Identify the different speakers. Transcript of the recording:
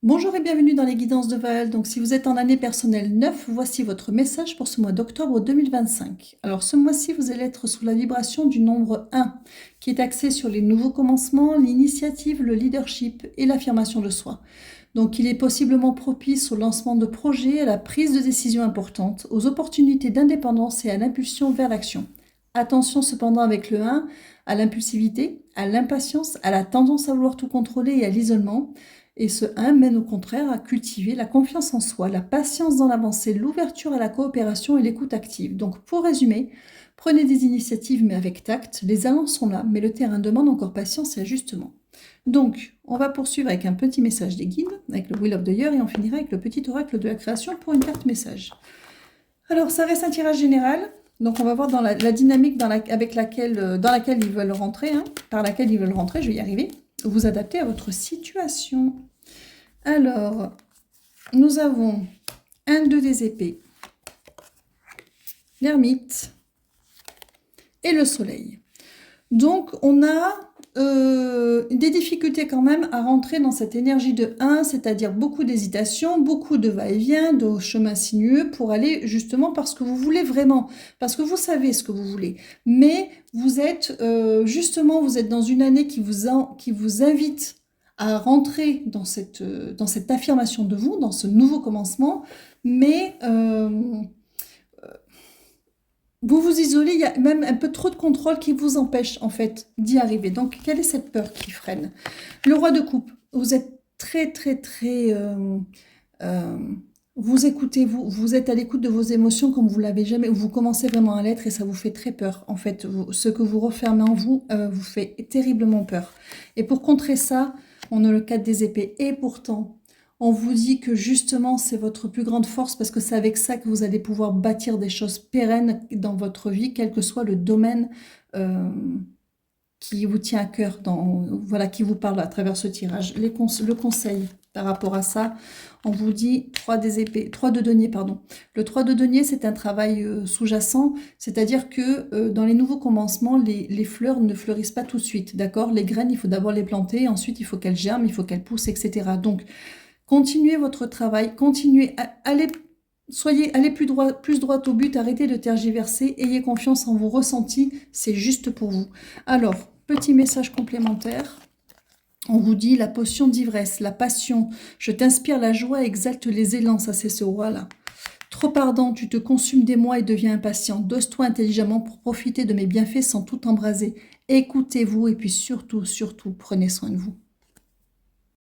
Speaker 1: Bonjour et bienvenue dans les guidances de Val. Donc, si vous êtes en année personnelle 9, voici votre message pour ce mois d'octobre 2025. Alors, ce mois-ci, vous allez être sous la vibration du nombre 1, qui est axé sur les nouveaux commencements, l'initiative, le leadership et l'affirmation de soi. Donc, il est possiblement propice au lancement de projets, à la prise de décisions importantes, aux opportunités d'indépendance et à l'impulsion vers l'action. Attention cependant avec le 1 à l'impulsivité, à l'impatience, à la tendance à vouloir tout contrôler et à l'isolement. Et ce 1 mène au contraire à cultiver la confiance en soi, la patience dans l'avancée, l'ouverture à la coopération et l'écoute active. Donc pour résumer, prenez des initiatives mais avec tact, les allants sont là, mais le terrain demande encore patience et ajustement. Donc on va poursuivre avec un petit message des guides, avec le Wheel of the Year, et on finira avec le petit oracle de la création pour une carte message. Alors ça reste un tirage général, donc on va voir dans la dynamique dans laquelle ils veulent rentrer, par laquelle ils veulent rentrer, je vais y arriver. Vous adapter à votre situation. Alors, nous avons un 2 des épées, l'ermite et le soleil. Donc, on a des difficultés quand même à rentrer dans cette énergie de 1, c'est-à-dire beaucoup d'hésitation, beaucoup de va-et-vient, de chemin sinueux pour aller justement parce que vous voulez vraiment, parce que vous savez ce que vous voulez. Mais vous êtes justement, vous êtes dans une année qui vous invite à rentrer dans cette affirmation de vous, dans ce nouveau commencement, mais vous vous isolez, il y a même un peu trop de contrôle qui vous empêche en fait d'y arriver. Donc, quelle est cette peur qui freine? Le roi de coupe, vous êtes très, vous écoutez, vous êtes à l'écoute de vos émotions comme vous l'avez jamais, vous commencez vraiment à l'être et ça vous fait très peur. En fait, ce que vous refermez en vous vous fait terriblement peur. Et pour contrer ça, on a le 4 des épées. Et pourtant, on vous dit que justement, c'est votre plus grande force parce que c'est avec ça que vous allez pouvoir bâtir des choses pérennes dans votre vie, quel que soit le domaine qui vous tient à cœur, voilà, qui vous parle à travers ce tirage. Le conseil par rapport à ça, on vous dit 3 de denier, pardon. Le 3 de denier, c'est un travail sous-jacent, c'est-à-dire que dans les nouveaux commencements, les fleurs ne fleurissent pas tout de suite, d'accord? Les graines, il faut d'abord les planter, ensuite il faut qu'elles germent, il faut qu'elles poussent, etc. Donc, continuez votre travail, continuez, allez plus droit au but, arrêtez de tergiverser, ayez confiance en vos ressentis, c'est juste pour vous. Alors, petit message complémentaire. On vous dit la potion d'ivresse, la passion. Je t'inspire la joie, exalte les élans. Ça, c'est ce roi-là. Trop ardent, tu te consumes des mois et deviens impatient. Dose-toi intelligemment pour profiter de mes bienfaits sans tout embraser. Écoutez-vous et puis surtout, prenez soin de vous.